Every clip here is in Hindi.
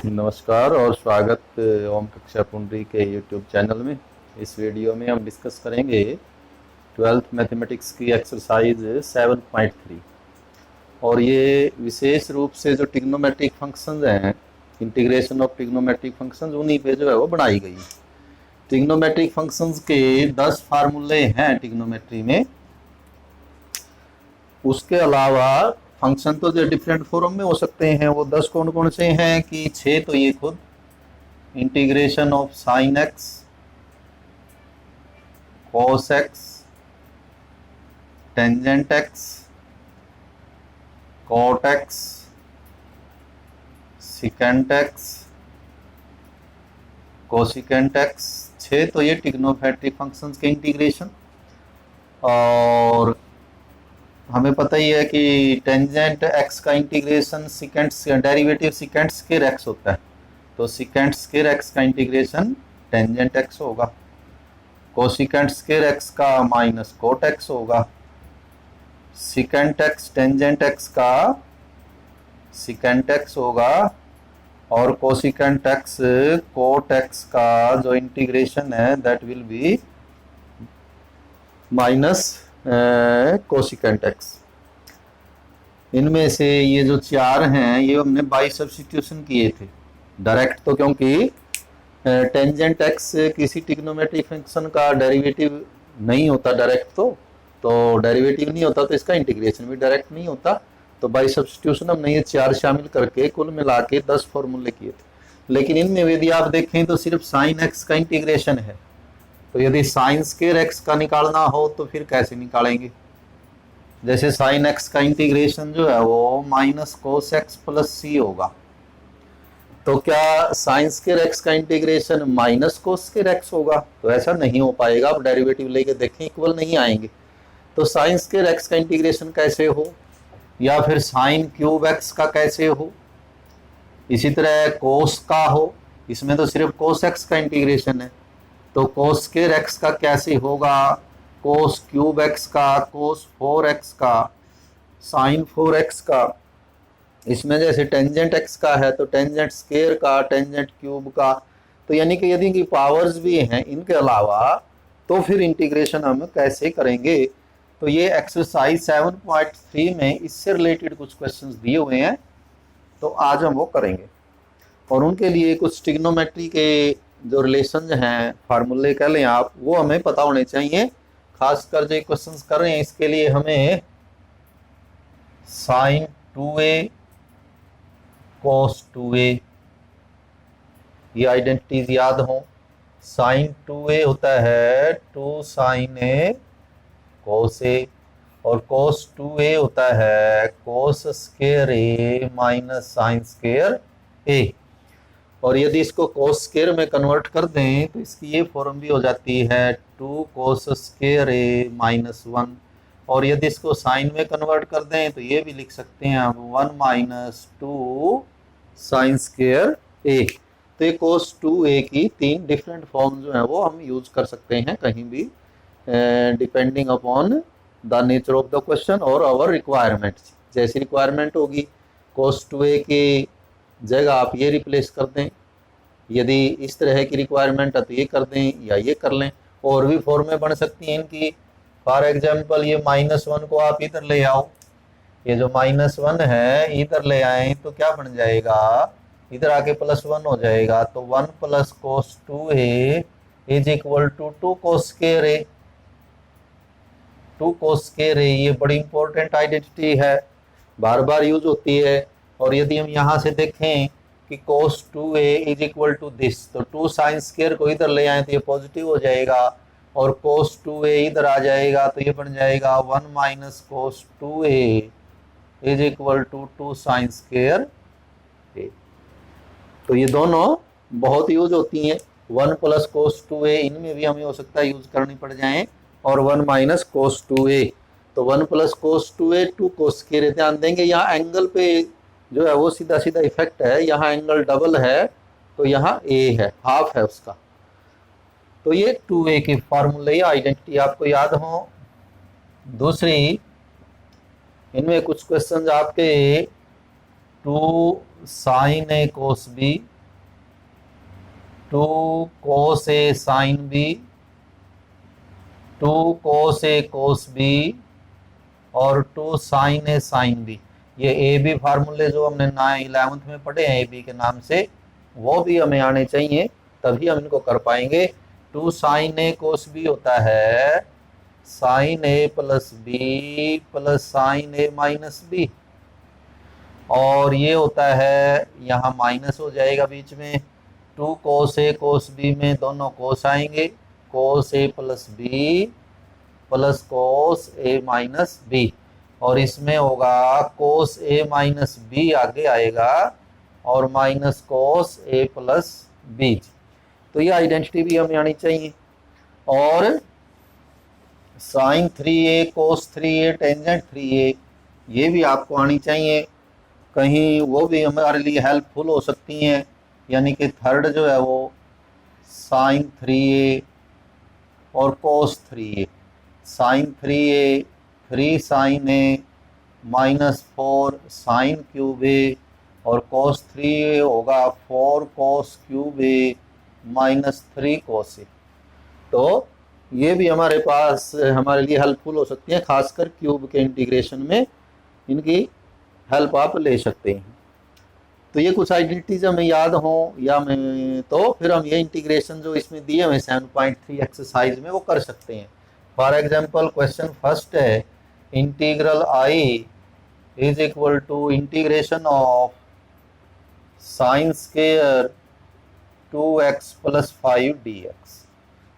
नमस्कार और स्वागत ओम कक्षा पुंडरी के यूट्यूब चैनल में। इस वीडियो में हम डिस्कस करेंगे ट्वेल्थ मैथमेटिक्स की एक्सरसाइज 7.3 और ये विशेष रूप से जो ट्रिग्नोमेट्रिक फंक्शंस हैं, इंटीग्रेशन ऑफ ट्रिग्नोमेट्रिक फंक्शंस, उन्हीं पे जो है वो बनाई गई। ट्रिग्नोमेट्रिक फंक्शंस के 10 फार्मूले हैं ट्रिग्नोमेट्री में। उसके अलावा फंक्शन तो जो डिफरेंट फॉर्म में हो सकते हैं, वो 10 कौन कौन से हैं कि 6 तो ये खुद integration of sine x, cos x, tangent x, cot x, secant x, cosecant x, 6 तो ये ट्रिग्नोमेट्रिक फंक्शंस के इंटीग्रेशन। और हमें पता ही है कि टेंजेंट एक्स का integration secants derivative secant square x होता है, तो सिकेंट स्क्वायर एक्स का इंटीग्रेशन टेंजेंट एक्स होगा। कोसिकेंट स्क्वायर एक्स का माइनस कोट एक्स होगा। सिकेंट एक्स टेंजेंट एक्स का सिकेंट एक्स होगा और कोसिकेंट एक्स कोट एक्स का जो इंटीग्रेशन है that will be minus cosecant x. इनमें से ये जो 4 हैं ये हमने बाई सब्स्टिट्यूशन किए थे डायरेक्ट, तो क्योंकि टेंजेंट एक्स किसी ट्रिग्नोमेट्रिक फंक्शन का डेरिवेटिव नहीं होता डायरेक्ट, तो डेरिवेटिव नहीं होता तो इसका इंटीग्रेशन भी डायरेक्ट नहीं होता। तो बाई सब्स्टिट्यूशन हमने ये 4 शामिल करके कुल मिला के 10 फॉर्मूले किए थे। लेकिन इनमें यदि आप देखें तो सिर्फ साइन एक्स का इंटीग्रेशन है, तो यदि साइन स्क्वायर एक्स का निकालना हो तो फिर कैसे निकालेंगे? जैसे साइन एक्स का इंटीग्रेशन जो है वो माइनस कोस एक्स प्लस सी होगा, तो क्या साइन स्क्वायर एक्स का integration minus cos square x होगा? तो ऐसा नहीं हो पाएगा। आप डेरिवेटिव लेके देखें, इक्वल नहीं आएंगे। तो साइन स्क्वायर एक्स का इंटीग्रेशन कैसे हो, या फिर साइन क्यूब एक्स का कैसे हो, इसी तरह कोस का हो। इसमें तो सिर्फ कोस एक्स का इंटीग्रेशन है, तो कोस स्क्वायर एक्स का कैसे होगा, कोस क्यूब एक्स का, कोस 4x का, साइन 4x का। इसमें जैसे टेंजेंट एक्स का है तो टेंजेंट स्क्वायर का, टेंजेंट क्यूब का। तो यानी कि यदि इनकी पावर्स भी हैं इनके अलावा, तो फिर इंटीग्रेशन हम कैसे करेंगे? तो ये एक्सरसाइज 7.3 में इससे रिलेटेड कुछ क्वेश्चंस दिए हुए हैं, तो आज हम वो करेंगे। और उनके लिए कुछ ट्रिग्नोमेट्री के जो रिलेशन हैं, फार्मूले कह लें आप, वो हमें पता होने चाहिए। खासकर जो क्वेश्चंस कर रहे हैं इसके लिए हमें साइन 2a कोस 2a ये आइडेंटिटीज याद हो। साइन 2a होता है 2 साइन a कोस a, और कोस 2a होता है कोस square a minus sign square a। और यदि इसको कोस स्क्वायर में कन्वर्ट कर दें तो इसकी ये फॉर्म भी हो जाती है 2 कोस स्क्वायर a माइनस 1। और यदि इसको साइन में कन्वर्ट कर दें तो ये भी लिख सकते हैं हम 1 माइनस 2 साइन स्क्वायर a। तो ये कोस 2a की 3 डिफरेंट फॉर्म जो है वो हम यूज कर सकते हैं कहीं भी, depending upon the nature of the question और आवर रिक्वायरमेंट। जैसी रिक्वायरमेंट होगी, कोस 2a की जगह आप ये रिप्लेस कर दें, यदि इस तरह की रिक्वायरमेंट है तो ये कर दें या ये कर लें। और भी फॉर्में बन सकती हैं इनकी। फॉर एग्जांपल ये -1 को आप इधर ले आओ, ये जो -1 है इधर ले आए तो क्या बन जाएगा, इधर आके +1 हो जाएगा। तो 1 plus cos 2a is equal to 2 cos square a। 2 cos square a ये बड़ी इंपॉर्टेंट आइडेंटिटी है, बार बार यूज होती है। और यदि हम यहाँ से देखें कि cos 2a is equal to this, तो 2 साइन स्क्वायर को इधर ले आए तो ये पॉजिटिव हो जाएगा, और cos 2a इधर आ जाएगा तो ये बन जाएगा 1 minus cos 2a is equal to 2 sine square a। तो ये दोनों बहुत यूज होती हैं। 1 प्लस कोस 2a इनमें भी हमें हो सकता है यूज करनी पड़ जाए, और 1 माइनस कोस 2a। तो 1 plus cos 2a 2 cos square. ध्यान देंगे यहाँ एंगल पे जो है वो सीधा सीधा इफेक्ट है, यहाँ एंगल डबल है तो यहाँ a है, हाफ है उसका। तो ये 2a की फार्मूले या आइडेंटिटी आपको याद हो। दूसरी, इनमें कुछ क्वेश्चन आपके 2 sign A cos B, 2 cos A sine B, 2 cos a cos B और 2 साइन ए साइन बी। ये ए बी फार्मूले जो हमने 11th में पढ़े हैं ए बी के नाम से, वो भी हमें आने चाहिए, तभी हम इनको कर पाएंगे। 2 साइन ए कोस बी होता है साइन ए प्लस बी प्लस साइन ए माइनस बी, और ये होता है यहाँ माइनस हो जाएगा बीच में। 2 कोस ए कोस बी में दोनों कोस आएंगे, कोस ए प्लस बी प्लस कोस ए माइनस बी, और इसमें होगा कोस ए माइनस बी आगे आएगा और माइनस कोस ए प्लस बी। तो ये आइडेंटिटी भी हमें आनी चाहिए। और साइन 3a कोस 3a टेंजेंट 3a, ये भी आपको आनी चाहिए, कहीं वो भी हमारे लिए हेल्पफुल हो सकती हैं। यानी कि थर्ड जो है वो साइन 3a और कोस 3a, साइन 3a 3 साइन ए माइनस 4 साइन क्यूब ए, और कोस 3a होगा 4 कोस क्यूब ए माइनस 3 कोस ए। तो ये भी हमारे पास हमारे लिए हेल्पफुल हो सकती है, खासकर क्यूब के इंटीग्रेशन में इनकी हेल्प आप ले सकते हैं। तो ये कुछ आइडेंटिटीज हमें याद हो या में, तो फिर हम ये इंटीग्रेशन जो इसमें दिए हुए 7.3 एक्सरसाइज में वो कर सकते हैं। फॉर एग्जांपल क्वेश्चन फर्स्ट है integral I is equal to integration of sine square 2x plus 5 dx।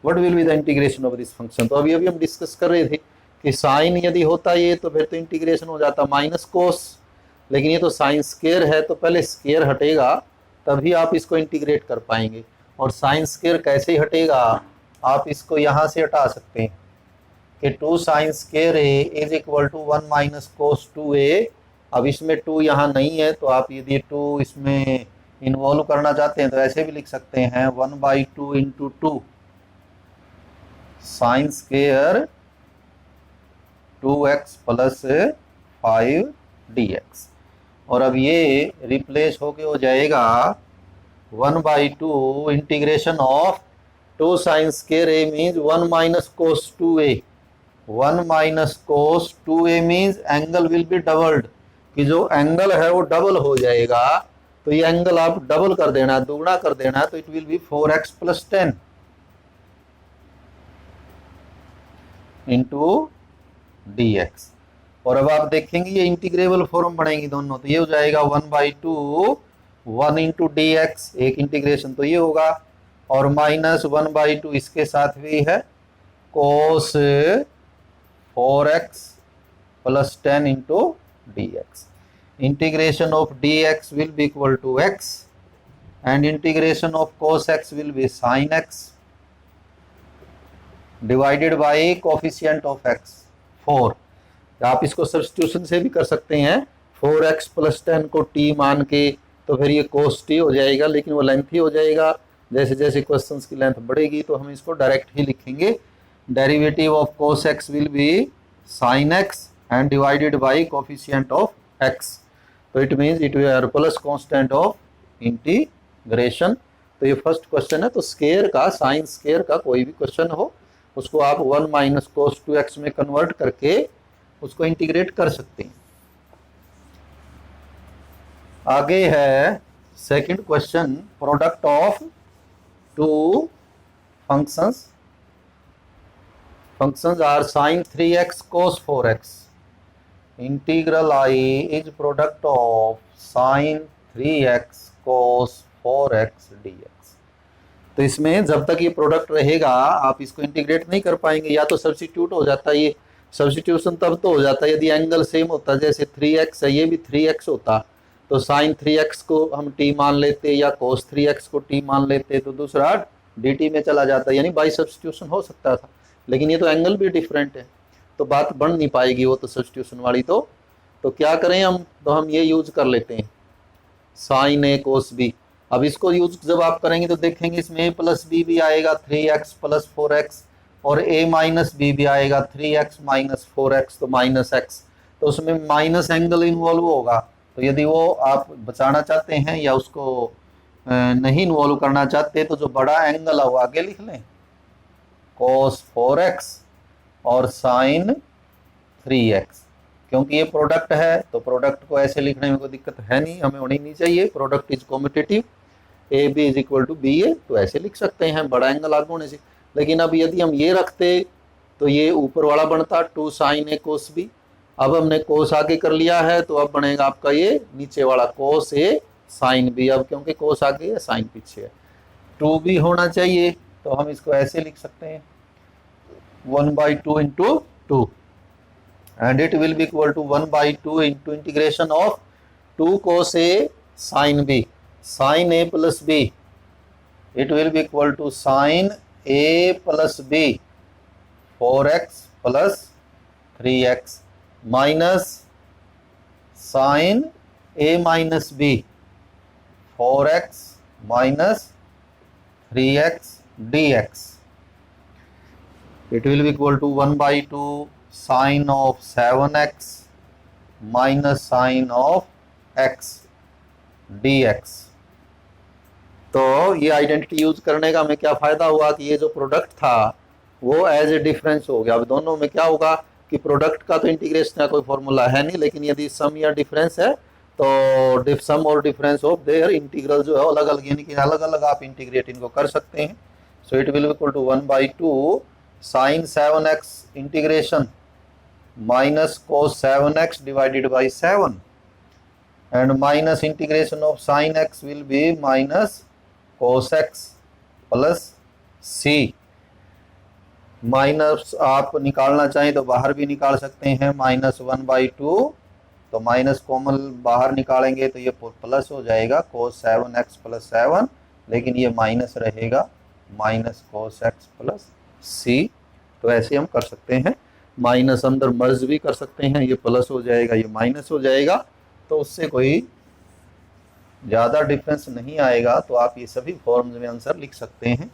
What will be the integration of this function. तो अभी हम डिस्कस कर रहे थे कि साइन यदि होता ये तो फिर तो इंटीग्रेशन हो जाता माइनस कोस, लेकिन ये तो साइन स्क्वायर है तो पहले स्क्वायर हटेगा तभी आप इसको इंटीग्रेट कर पाएंगे। और साइन स्क्वायर कैसे हटेगा, आप इसको यहाँ से हटा सकते हैं कि 2 sine square a is equal to 1 minus cos 2a। अब इसमें 2 यहाँ नहीं है तो आप यदि 2 इसमें इन्वॉल्व करना चाहते हैं तो ऐसे भी लिख सकते हैं 1/2 into 2 sine square 2x plus 5 dx। और अब ये रिप्लेस होके हो जाएगा 1/2 integration of 2 sine square A means 1 minus cos 2a। 1 minus cos 2a means angle will B doubled, कि जो एंगल है वो डबल हो जाएगा। तो ये एंगल आप डबल कर देना, दुगना कर देना, तो it will B 4x plus 10 into dx। और अब आप देखेंगे ये इंटीग्रेबल फॉर्म बनेंगी दोनों, तो ये हो जाएगा 1/2 1 इंटू dx, एक इंटीग्रेशन तो ये होगा, और माइनस 1/2 इसके साथ भी है cos 4x plus 10 into dx। Integration of dx will be equal to x and integration of cos x will be sin x divided by coefficient of x 4। आप इसको सब्स्टिट्यूशन से भी कर सकते हैं, 4x प्लस 10 को t मान के, तो फिर ये cos t हो जाएगा, लेकिन वो लेंथी हो जाएगा। जैसे जैसे क्वेश्चंस की लेंथ बढ़ेगी तो हम इसको डायरेक्ट ही लिखेंगे। Derivative of cos x will be sin x and divided by coefficient of x। तो it means it will plus constant of integration. तो ये फर्स्ट क्वेश्चन है। तो स्क्वायर का, साइन स्क्वायर का कोई भी क्वेश्चन हो उसको आप 1 माइनस कोस 2x में कन्वर्ट करके उसको इंटीग्रेट कर सकते हैं। आगे है second question, product of two functions are sin 3x cos 4x। Integral i is product of sin 3x cos 4x dx। तो इसमें जब तक ये प्रोडक्ट रहेगा आप इसको इंटीग्रेट नहीं कर पाएंगे, या तो सब्स्टिट्यूट हो जाता है। ये सब्स्टिट्यूशन तब तो हो जाता है यदि एंगल सेम होता, जैसे 3x है ये भी 3x होता, तो sin 3x को हम t मान लेते या cos 3x को t मान लेते, तो दूसरा dt में चला जाता, यानी बाई सब्स्टिट्यूशन हो सकता था। लेकिन ये तो एंगल भी डिफरेंट है तो बात बन नहीं पाएगी वो तो सब्स्टिट्यूशन वाली। तो क्या करें हम, तो हम ये यूज कर लेते हैं sin a cos b। अब इसको यूज जब आप करेंगे तो देखेंगे इसमें a प्लस बी भी आएगा 3x प्लस 4x, और a माइनस बी भी आएगा 3x माइनस 4x, तो माइनस x। तो उसमें माइनस एंगल इन्वॉल्व होगा, तो यदि वो आप बचाना चाहते हैं या उसको नहीं इन्वॉल्व करना चाहते तो जो बड़ा एंगल है वो आगे लिख लें, cos 4x और sin 3x। क्योंकि ये प्रोडक्ट है तो प्रोडक्ट को ऐसे लिखने में कोई दिक्कत है नहीं, हमें होनी नहीं चाहिए। Product is competitive, a b is equal to b a, तो ऐसे लिख सकते हैं बड़ा एंगल आगे होने से। लेकिन अब यदि हम ये रखते तो ये ऊपर वाला बनता 2 sin a cos b। अब हमने cos आगे कर लिया है तो अब बनेगा आपका ये नीचे वाला cos a sin b। अब क्योंकि cos आगे है sin पीछे है, 2b होना चाहिए, तो हम इसको ऐसे लिख सकते हैं 1/2 into 2, and it will be equal to 1/2 into integration of 2 cos a sin b, sin a plus b, it will be equal to sin a plus b 4x plus 3x minus sin a minus b 4x minus 3x dx, it will be equal to 1/2 sin of 7x minus sin of x dx। तो ये आइडेंटिटी यूज करने का हमें क्या फायदा हुआ कि ये जो प्रोडक्ट था वो एज ए डिफरेंस हो गया। अब दोनों में क्या होगा कि प्रोडक्ट का तो इंटीग्रेशन का कोई फॉर्मूला है नहीं, लेकिन यदि सम या डिफरेंस है तो सम और डिफरेंस ऑफ देयर इंटीग्रल जो है अलग अलग, यानी कि अलग अलग आप इंटीग्रेट इनको कर सकते हैं। So it will equal to 1/2 sin 7x integration minus cos 7x divided by 7, and minus integration of sin x will be minus cos x plus c। Minus आप निकालना चाहें तो बाहर भी निकाल सकते हैं, -1/2, तो माइनस कॉमन बाहर निकालेंगे तो ये प्लस हो जाएगा cos 7x plus 7, लेकिन ये माइनस रहेगा minus cos x plus c। तो ऐसे हम कर सकते हैं, माइनस अंदर मर्ज भी कर सकते हैं, ये प्लस हो जाएगा ये माइनस हो जाएगा, तो उससे कोई ज़्यादा डिफरेंस नहीं आएगा। तो आप ये सभी फॉर्म्स में आंसर लिख सकते हैं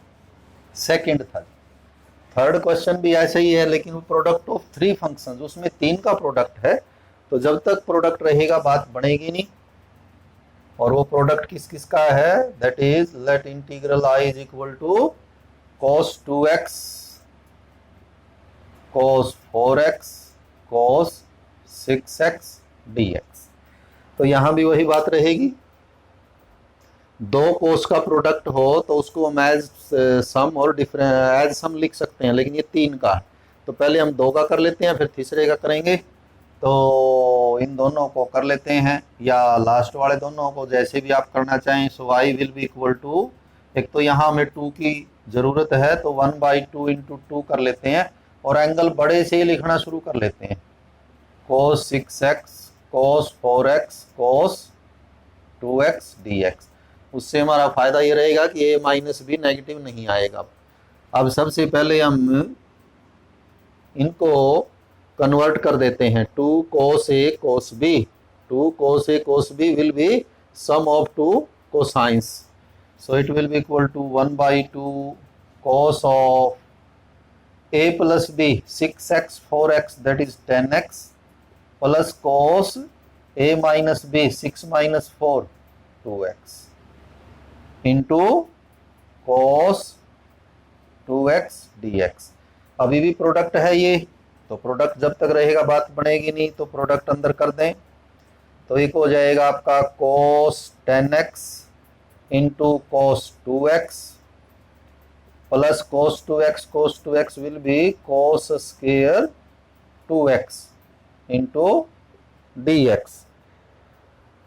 सेकंड था। थर्ड क्वेश्चन भी ऐसे ही है, लेकिन वो प्रोडक्ट ऑफ 3 फंक्शंस, उसमें 3 का प्रोडक्ट है, तो जब तक प्रोडक्ट रहेगा बात बनेगी नहीं। और वो प्रोडक्ट किस किस का है, that is let integral i is equal to cos 2x cos 4x cos 6x dx। तो यहां भी वही बात रहेगी, 2 कोस का प्रोडक्ट हो तो उसको हम एज सम और डिफरेंट एज सम लिख सकते हैं, लेकिन ये 3 का है तो पहले हम 2 का कर लेते हैं फिर तीसरे का करेंगे। तो इन दोनों को कर लेते हैं या लास्ट वाले दोनों को, जैसे भी आप करना चाहें। So i will be equal to, एक तो यहाँ हमें 2 की ज़रूरत है तो 1/2 into 2 कर लेते हैं, और एंगल बड़े से ही लिखना शुरू कर लेते हैं, cos 6x cos 4x cos 2x dx। उससे हमारा फायदा ये रहेगा कि a माइनस भी नेगेटिव नहीं आएगा। अब सबसे पहले हम इनको कन्वर्ट कर देते हैं, 2 cos a cos b, 2 cos a cos b will be sum of 2 cosines, so it will be equal to 1/2 cos of a plus b 6x 4x that is 10x plus cos a minus b 6 minus 4 2x into cos 2x dx। अभी भी प्रोडक्ट है ये, तो प्रोडक्ट जब तक रहेगा बात बनेगी नहीं, तो प्रोडक्ट अंदर कर दें तो एक हो जाएगा आपका cos 10x into cos 2x plus cos 2x will be cos square 2x into dx।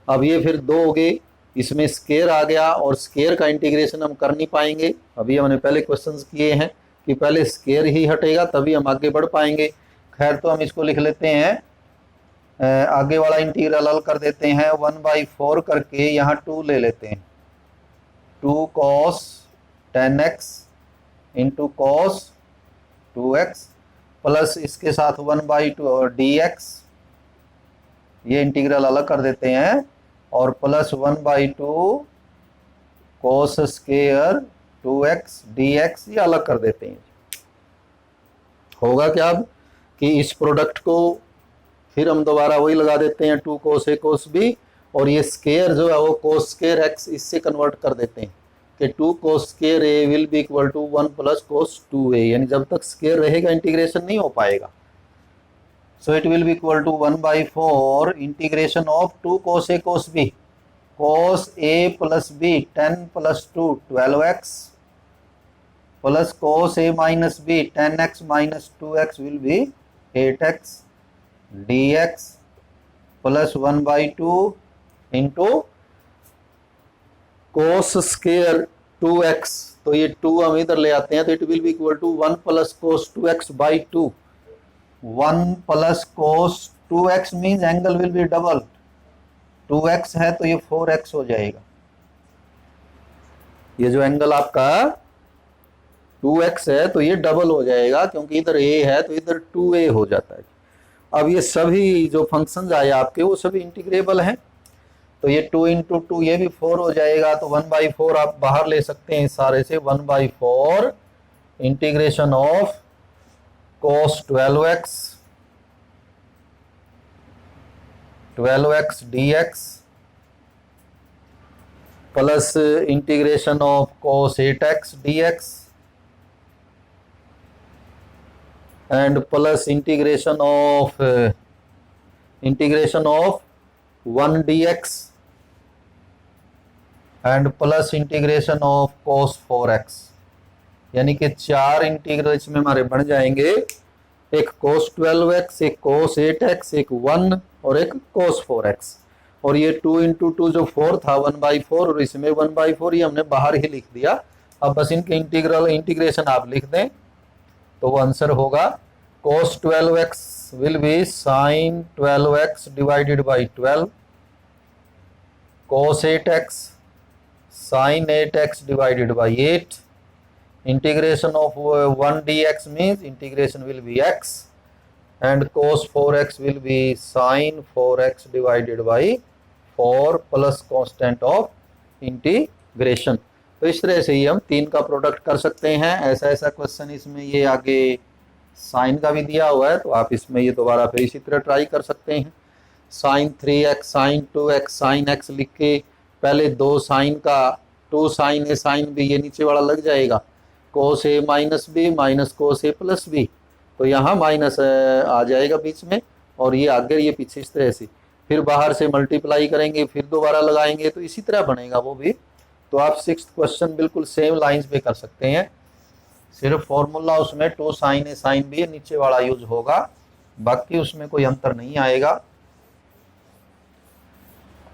अब ये फिर 2 हो गए, इसमें स्केयर आ गया और स्केयर का इंटीग्रेशन हम कर नहीं पाएंगे। अभी हमने पहले क्वेश्चंस किए हैं कि पहले स्केयर ही हटेगा तभी हम आगे बढ़ पाएंगे। खैर तो हम इसको लिख लेते हैं, आगे वाला इंटीग्रल हल कर देते हैं 1/4 करके, यहाँ 2 ले लेते हैं, 2 cos 10x into cos 2x plus इसके साथ 1/2 dx, ये इंटीग्रल अलग कर देते हैं, और plus 1/2 cos square 2x dx ये अलग कर देते हैं। होगा क्या अब कि इस प्रोडक्ट को फिर हम दोबारा वही लगा देते हैं 2 cos a cos b, और ये स्केयर जो है वो कोस स्केयर एक्स इससे कन्वर्ट कर देते हैं कि 2 cos square a will be equal to 1 plus cos 2a, यानी जब तक स्केयर रहेगा इंटीग्रेशन नहीं हो पाएगा। So it will be equal to 1/4 integration of 2 cos a cos b, cos a plus b 10 plus 2 12x plus cos a minus b 10x minus 2x will be 8x dx plus 1/2 into cos square 2x, तो ये 2 हम इधर ले आते हैं तो it will be equal to 1 plus cos 2x by 2। 1 plus cos 2x means angle will be double, 2x है तो ये 4x हो जाएगा। ये जो एंगल आपका 2x है तो ये डबल हो जाएगा, क्योंकि इधर a है तो इधर 2a हो जाता है। अब ये सभी जो फंक्शंस आए आपके वो सभी इंटीग्रेबल हैं, तो ये 2 इंटू 2 ये भी 4 हो जाएगा, तो 1/4 आप बाहर ले सकते हैं इस सारे से। 1/4 integration of cos 12x dx plus integration of cos 8x dx and plus integration of 1 dx and plus integration of cos 4x, यानी कि 4 इंटीग्रल इसमें हमारे बन जाएंगे, एक cos 12x, एक cos 8x, एक 1 और एक cos 4x। और ये 2 इंटू 2 जो 4 था 1/4 और इसमें 1/4 ये हमने बाहर ही लिख दिया। अब बस इनके इंटीग्रेशन आप लिख दें तो वो आंसर होगा cos 12x will be sin 12x divided by 12, cos 8x sin 8x divided by 8, integration of 1 dx means integration will be x, and cos 4x will be sin 4x divided by 4 plus constant of integration। तो इस तरह से ही हम 3 का प्रोडक्ट कर सकते हैं। ऐसा क्वेश्चन इसमें ये आगे साइन का भी दिया हुआ है, तो आप इसमें ये दोबारा फिर इसी तरह ट्राई कर सकते हैं। Sign 3x sign 2x sign x लिख के पहले 2 साइन का 2 साइन ए साइन बी ये नीचे वाला लग जाएगा, कोस ए माइनस बी माइनस कोस ए प्लस बी, तो यहाँ माइनस आ जाएगा बीच में और ये आगे ये पीछे इस तरह से, फिर बाहर से मल्टीप्लाई करेंगे फिर दोबारा लगाएंगे, तो इसी तरह बनेगा वो भी। तो आप 6th क्वेश्चन बिल्कुल सेम लाइंस पे कर सकते हैं, सिर्फ फॉर्मूला उसमें 2 साइन ए साइन बी नीचे वाला यूज होगा, बाकी उसमें कोई अंतर नहीं आएगा।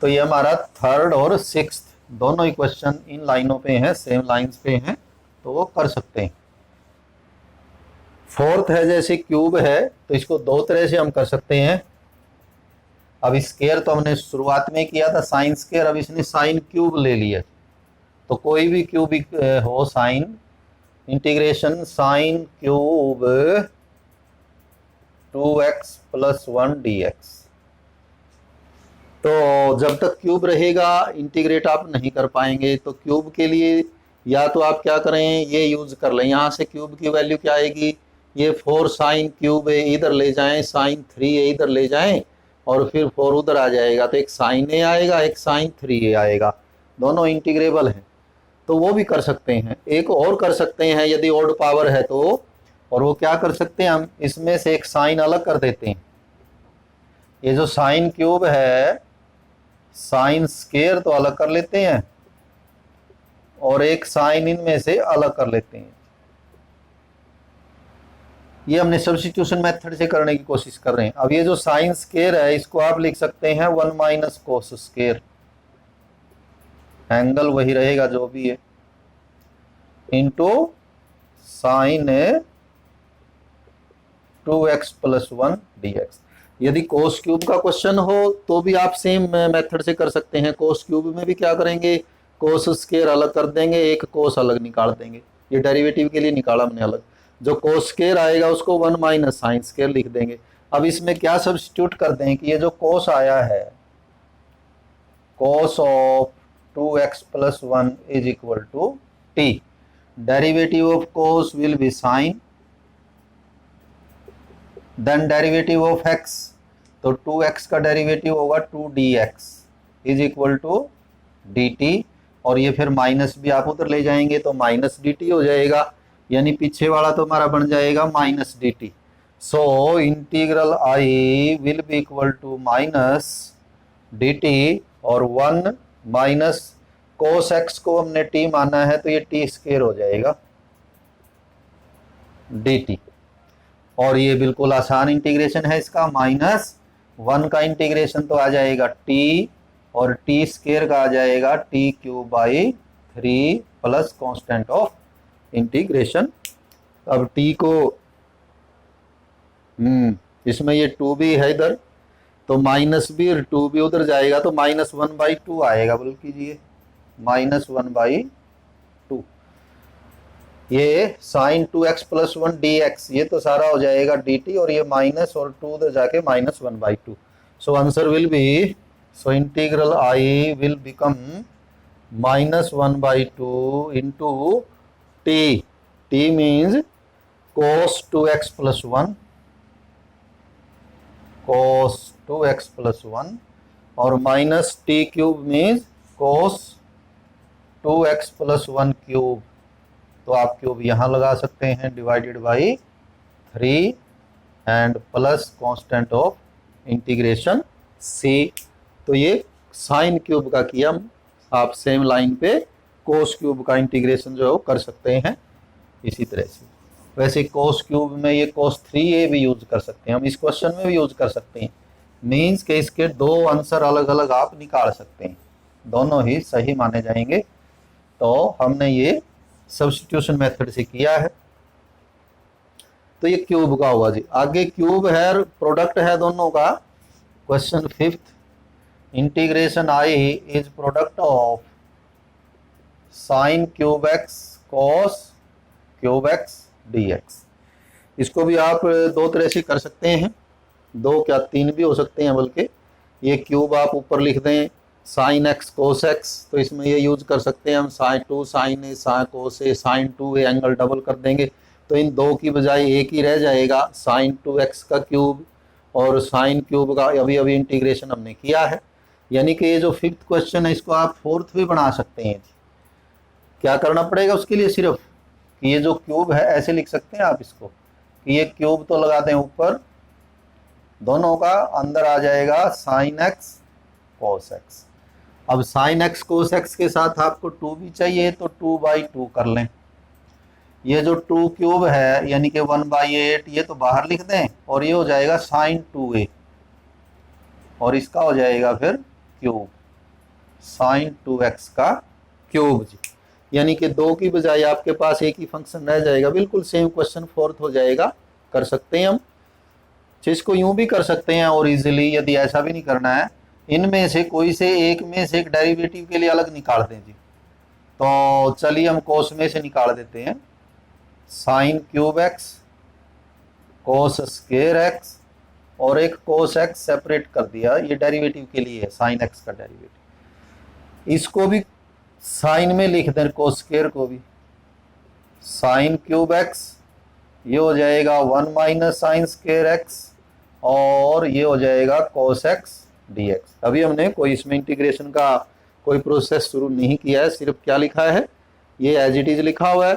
तो ये हमारा 3rd और 6th दोनों ही क्वेश्चन इन लाइनों पे हैं, सेम लाइंस पे हैं, तो वो कर सकते हैं। 4th है जैसे क्यूब है तो इसको 2 तरह से हम कर सकते हैं। अब स्केयर तो हमने शुरुआत में किया था साइन स्केयर, अब इसने साइन क्यूब ले लिया, तो कोई भी क्यूबिक हो sine, integration sine cube 2x plus 1 dx। तो जब तक क्यूब रहेगा इंटीग्रेट आप नहीं कर पाएंगे, तो क्यूब के लिए या तो आप क्या करें ये यूज कर लें, यहाँ से क्यूब की वैल्यू क्या आएगी, ये 4 साइन क्यूब है इधर ले जाएं, साइन 3 है इधर ले जाएं और फिर 4 उधर आ जाएगा, तो एक साइन ए आएगा एक साइन 3a आएगा, दोनों इंटीग्रेबल हैं, तो वो भी कर सकते हैं। एक और कर सकते हैं यदि ऑड पावर है तो, और वो क्या कर सकते हैं, हम इसमें से एक साइन अलग कर देते हैं। ये जो साइन क्यूब है साइन स्केयर तो अलग कर लेते हैं और एक साइन इनमें से अलग कर लेते हैं। ये हमने सब्स्टिट्यूशन मेथड से करने की कोशिश कर रहे हैं। अब ये जो साइन स्केयर है इसको आप लिख सकते हैं 1 माइनस कोस स्केयर, एंगल वही रहेगा जो भी है, into sine 2x plus 1 dx। यदि कोस क्यूब का क्वेश्चन हो तो भी आप सेम मेथड से कर सकते हैं। कोस क्यूब में भी क्या करेंगे, कोस स्केयर अलग कर देंगे, एक कोस अलग निकाल देंगे, ये डेरिवेटिव के लिए निकाला हमने अलग, जो कोस स्केयर आएगा उसको 1 माइनस साइन स्केयर लिख देंगे। अब इसमें क्या सब्स्टिट्यूट कर दें कि ये जो कोस आया है cos of 2x plus 1 is equal to t, derivative of cos will be sine, then derivative of x, तो 2x का डेरिवेटिव होगा 2 dx is equal to d t, और ये फिर माइनस भी आप उधर ले जाएंगे तो माइनस डी टी हो जाएगा, यानी पीछे वाला तो हमारा बन जाएगा minus d t. So integral I will be equal to minus d t, और 1 माइनस कोस एक्स को हमने टी माना है तो ये टी स्क्वायर हो जाएगा डी टी। और ये बिल्कुल आसान इंटीग्रेशन है इसका, -1 का इंटीग्रेशन तो आ जाएगा टी, और टी स्क्वायर का आ जाएगा T cube by 3 plus constant of integration. अब टी को इसमें ये 2 भी है इधर, तो माइनस भी और 2 भी उधर जाएगा तो -1/2 आएगा, बोल कीजिए -1/2। ये साइन 2x + 1 dx, ये तो सारा हो जाएगा dt, और ये माइनस और 2 उधर जाके -1/2। So answer will be, so integral I will become -1/2 into T. T means cos 2x + 1, cos 2x + 1, और minus t cube means cos 2x + 1 cube. तो आप क्यूब यहाँ लगा सकते हैं, divided by 3 and plus constant of integration c। तो ये साइन क्यूब का किया, आप सेम लाइन पे कोस क्यूब का इंटीग्रेशन जो है वो कर सकते हैं इसी तरह से। वैसे कोस क्यूब में ये cos 3a भी यूज कर सकते हैं हम, इस क्वेश्चन में भी यूज कर सकते हैं। मीन्स के इसके 2 आंसर अलग अलग आप निकाल सकते हैं, दोनों ही सही माने जाएंगे। तो हमने ये सब्स्टिट्यूशन मेथड से किया है। तो ये क्यूब का हुआ जी। आगे क्यूब है और प्रोडक्ट है दोनों का। Question 5th, integration I is product of sine cube x cos cube x dx। इसको भी आप 2 तरह से कर सकते हैं, 2 क्या 3 भी हो सकते हैं बल्कि। ये क्यूब आप ऊपर लिख दें साइन एक्स कोस एक्स, तो इसमें ये यूज कर सकते हैं हम साइन 2 साइन ए साइन कोस ए साइन 2 ए, एंगल डबल कर देंगे तो इन 2 की बजाय एक ही रह जाएगा, साइन 2x का क्यूब और साइन क्यूब का अभी अभी इंटीग्रेशन हमने किया है। यानी कि ये जो 5th क्वेश्चन है इसको आप 4th भी बना सकते हैं। क्या करना पड़ेगा उसके लिए, सिर्फ कि ये जो क्यूब है ऐसे लिख सकते हैं आप इसको कि ये क्यूब तो लगा दें ऊपर, दोनों का अंदर आ जाएगा साइन एक्स कोस एक्स। अब साइन एक्स कोस एक्स के साथ आपको 2 भी चाहिए तो 2/2 कर लें। ये जो 2 क्यूब है यानी कि 1/8 ये तो बाहर लिख दें, और ये हो जाएगा साइन 2a, और इसका हो जाएगा फिर क्यूब साइन 2x का क्यूब जी। यानी कि 2 की बजाय आपके पास एक ही फंक्शन रह जाएगा। बिल्कुल सेम क्वेश्चन 4th हो जाएगा, कर सकते हैं हम। इसको यूं भी कर सकते हैं और इजीली, यदि ऐसा भी नहीं करना है, इनमें से कोई से एक में से एक डेरिवेटिव के लिए अलग निकाल दें जी। तो चलिए हम कोस में से निकाल देते हैं, साइन क्यूब एक्स कोस स्क्वायर एक्स, और एक कोस एक्स सेपरेट कर दिया, ये डेरिवेटिव के लिए है साइन एक्स का डेरिवेटिव। इसको भी साइन में लिख दें, कोस स्क्वायर को भी साइन क्यूब एक्स, ये हो जाएगा 1 माइनस साइन स्क्वायर एक्स, और ये हो जाएगा कोस एक्स dx। अभी हमने कोई इसमें इंटीग्रेशन का कोई प्रोसेस शुरू नहीं किया है, सिर्फ क्या लिखा है, ये एज इट इज लिखा हुआ है।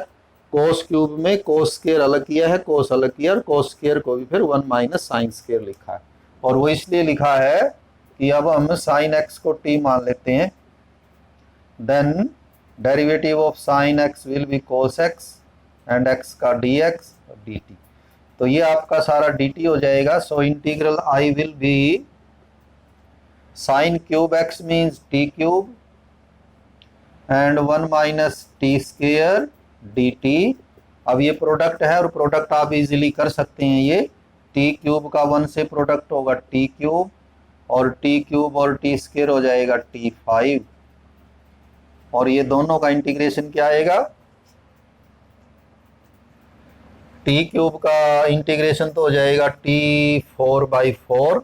कोस क्यूब में कोस स्क्वायर अलग किया है, कोस अलग किया, और कोस स्क्वायर को भी फिर 1 माइनस साइन स्क्वायर लिखा है। और वो इसलिए लिखा है कि अब हम साइन एक्स को t मान लेते हैं, then derivative of sine x will be cos x and x का dx और dt। तो ये आपका सारा dt हो जाएगा। सो integral I will be sine cube x means t cube and 1 minus t square dt। अब ये प्रोडक्ट है और प्रोडक्ट आप इजीली कर सकते हैं। ये t क्यूब का 1 से प्रोडक्ट होगा t क्यूब, और t क्यूब और t स्क्वायर हो जाएगा t5, और ये दोनों का इंटीग्रेशन क्या आएगा, t क्यूब का इंटीग्रेशन तो हो जाएगा t4/4,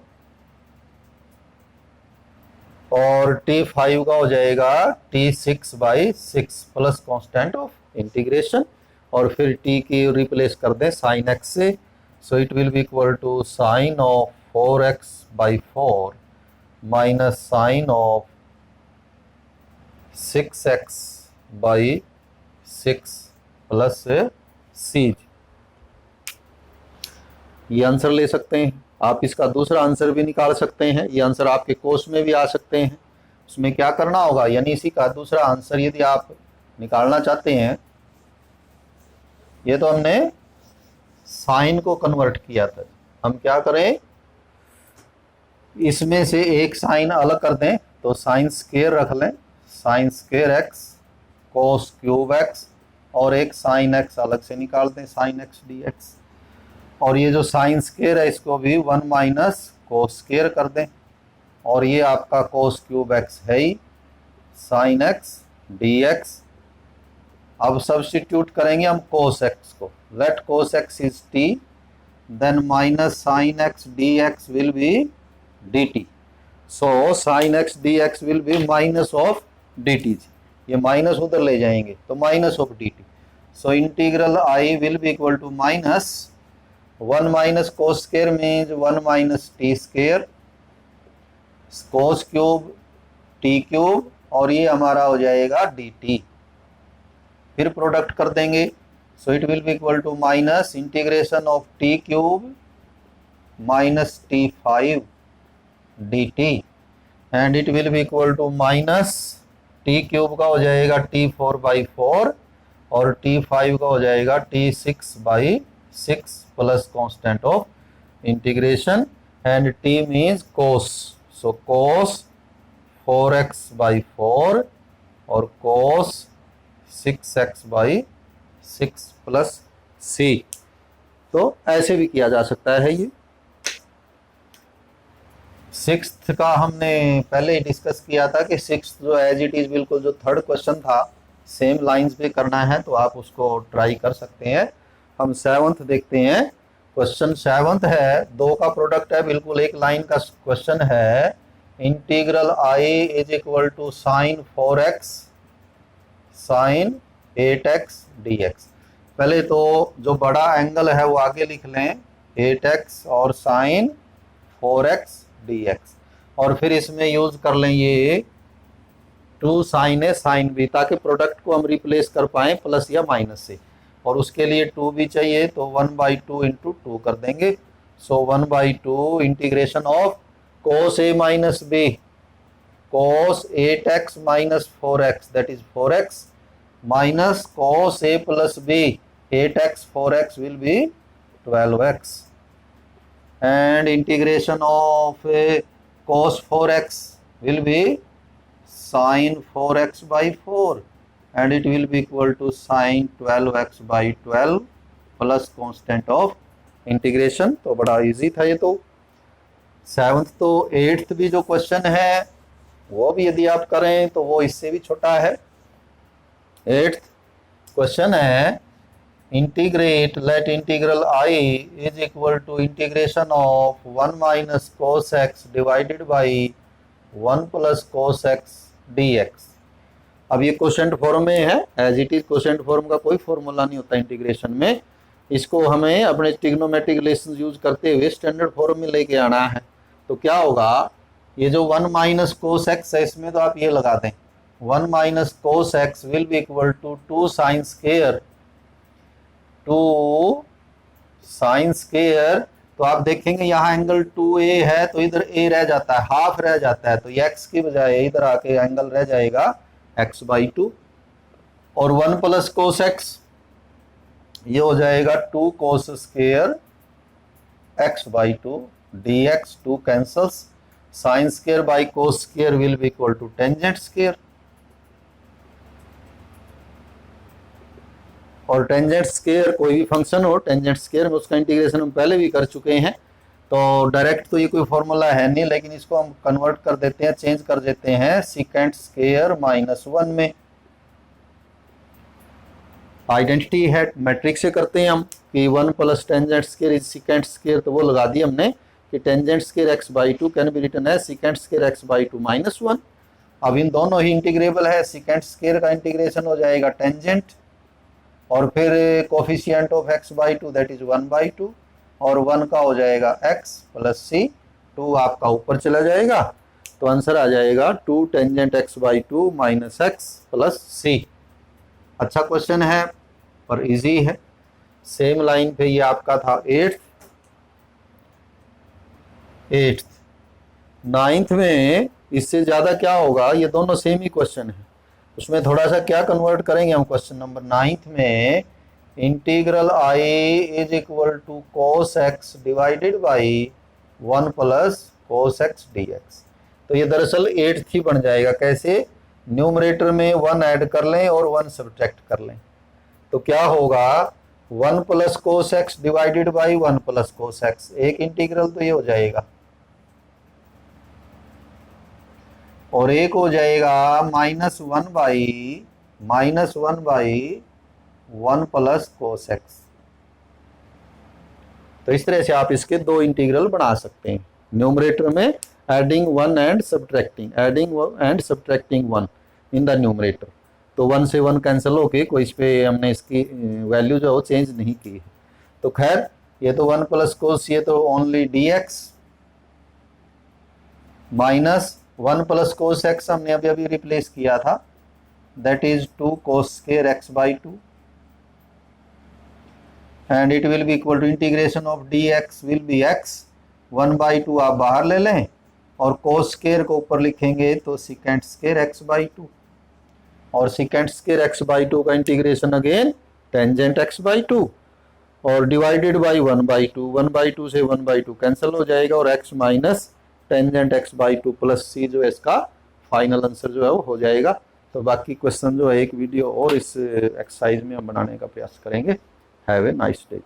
और t5 का हो जाएगा t6/6 plus constant of integration, और फिर t की रिप्लेस कर दें साइन x से। So it will be equal to sine of 4x/4 minus sine of 6x by 6 plus c. ये आंसर ले सकते हैं आप। इसका दूसरा आंसर भी निकाल सकते हैं। ये आंसर आपके कोर्स में भी आ सकते हैं। उसमें क्या करना होगा, यानी इसी का दूसरा आंसर यदि आप निकालना चाहते हैं, ये तो हमने साइन को कन्वर्ट किया था, हम क्या करें, इसमें से एक साइन अलग कर दें, तो साइन स्क्वायर रख लें, साइन स्क्वायर एक्स कोस क्यूब एक्स, और एक साइन एक्स अलग से निकाल दें, साइन एक्स डी एक्स। और ये जो साइन स्क्वायर है इसको भी 1 माइनस कोस स्क्वायर कर दें, और ये आपका कोस क्यूब एक्स है ही, साइन एक्स डी एक्स। अब सब्स्टिट्यूट करेंगे हम कोस एक्स को, let cos x is t, then minus sine x d x will be d t. So sine x d x will be minus of d t. ये माइनस उधर ले जाएंगे तो minus of d t. So integral I will be equal to minus 1 minus cos square means 1 minus t square, cos cube T cube, और ये हमारा हो जाएगा डी टी। फिर प्रोडक्ट कर देंगे, so it will be equal to minus integration of t cube minus t 5 d t, and it will be equal to minus t cube का हो जाएगा टी 4 बाई 4, और टी 5 का हो जाएगा T 6 by 6 plus constant of integration, and T means cos, so cos 4x by 4 और कोस 6x बाई 6 प्लस सी। तो ऐसे भी किया जा सकता है। ये सिक्स्थ का हमने पहले ही डिस्कस किया था कि सिक्स्थ जो एज इट इज बिल्कुल जो थर्ड क्वेश्चन था सेम लाइंस पे करना है, तो आप उसको ट्राई कर सकते हैं। हम सेवंथ देखते हैं। क्वेश्चन सेवंथ है, दो का प्रोडक्ट है, बिल्कुल एक लाइन का क्वेश्चन है। Integral I is equal to sine 4x sine 8x dx। पहले तो जो बड़ा एंगल है वो आगे लिख लें, 8x और साइन 4x dx, और फिर इसमें यूज कर लें ये 2 साइन ए साइन बी, ताकि प्रोडक्ट को हम रिप्लेस कर पाए प्लस या माइनस से, और उसके लिए 2 भी चाहिए, तो 1/2 इंटू 2 कर देंगे। सो 1/2 integration of cos a minus b cos 8x minus 4x that is 4x minus cos a plus b 8x 4x will be 12x, and integration of cos 4x will be sin 4x by 4, and it will be equal to sin 12x by 12 plus constant of integration. तो बड़ा इजी था ये। तो सेवंथ तो एट्थ भी जो क्वेश्चन है वो भी यदि आप करें तो वो इससे भी छोटा है। एट्थ क्वेश्चन है, integrate let integral I is equal to integration of 1 minus cos x divided by 1 plus cos x d x. अब ये क्वेश्चन फॉर्म में है, as it is question form का कोई फॉर्मूला नहीं होता इंटीग्रेशन में। इसको हमें अपने ट्रिग्नोमेट्रिक रिलेशन यूज करते हुए स्टैंडर्ड फॉर्म में लेके आना है। तो क्या होगा, ये जो 1 माइनस कोस एक्स है इसमें तो आप ये लगा दें, 1 minus cos x will be equal to 2 sine square, 2 sine square. तो आप देखेंगे यहाँ एंगल 2a है तो इधर a रह जाता है, हाफ रह जाता है, तो x की बजाय इधर आके एंगल रह जाएगा x/2, और 1 प्लस कोस एक्स ये हो जाएगा 2 cos square x/2 dx, 2 cancels, sine square by cos square will be equal to tangent square, और टेंजेंट स्क्वायर कोई भी फंक्शन हो टेंजेंट स्क्वायर में उसका इंटीग्रेशन हम पहले भी कर चुके हैं। तो डायरेक्ट तो ये कोई फॉर्मूला है नहीं, लेकिन इसको हम कन्वर्ट कर देते हैं, चेंज कर देते हैं सीकेंट स्क्वायर माइनस 1 में। आइडेंटिटी है मैट्रिक्स से करते हैं हम कि 1 plus tangent square is secant square, तो वो लगा दी हमने कि tangent square x/2 can be written as secant square x/2 minus 1। अब इन दोनों ही इंटीग्रेबल है, सीकेंट स्क्वायर का इंटीग्रेशन हो जाएगा टेंजेंट, और फिर coefficient of x/2 that is 1/2, और 1 का हो जाएगा x प्लस c, 2 आपका ऊपर चला जाएगा, तो आंसर आ जाएगा 2 tangent x by 2 minus x plus c. अच्छा क्वेश्चन है और इजी है। सेम लाइन पे ये आपका था 8th 9th में इससे ज़्यादा क्या होगा, ये दोनों सेम ही क्वेश्चन है, उसमें थोड़ा सा क्या कन्वर्ट करेंगे हम। क्वेश्चन नंबर 9th में integral I is equal to cos x divided by 1 plus cos x d x. तो ये दरअसल 8th ही बन जाएगा। कैसे? न्यूमरेटर में 1 ऐड कर लें और 1 सब्ट्रैक्ट कर लें, तो क्या होगा 1 plus cos x divided by 1 plus cos x, एक इंटीग्रल तो ये हो जाएगा, और एक हो जाएगा -1 बाई 1 प्लस कोस एक्स। तो इस तरह से आप इसके दो इंटीग्रल बना सकते हैं, न्यूमरेटर में adding 1 and subtracting 1 in the numerator. तो 1 से 1 कैंसिल होके कोई इस पे हमने इसकी वैल्यू जो है वो चेंज नहीं की है। तो खैर ये तो 1 प्लस कोस, ये तो only d x minus 1 plus cos x हमने अभी अभी रिप्लेस किया था, that is 2 cos square x by 2 and it will be equal to integration of d x will be x, 1/2 आप बाहर ले लें और कोस स्क्वायर को ऊपर लिखेंगे तो सिकेंट स्क्वायर एक्स बाई 2, और सिकेंट स्क्वायर एक्स बाई 2 का integration again tangent x by 2 और डिवाइडेड बाई 1/2, 1/2 से 1/2 कैंसिल हो जाएगा और x minus tangent x by 2 plus c जो है इसका फाइनल आंसर जो है वो हो जाएगा। तो बाकी क्वेश्चन जो है एक वीडियो और इस एक्सरसाइज में हम बनाने का प्रयास करेंगे। Have a nice day.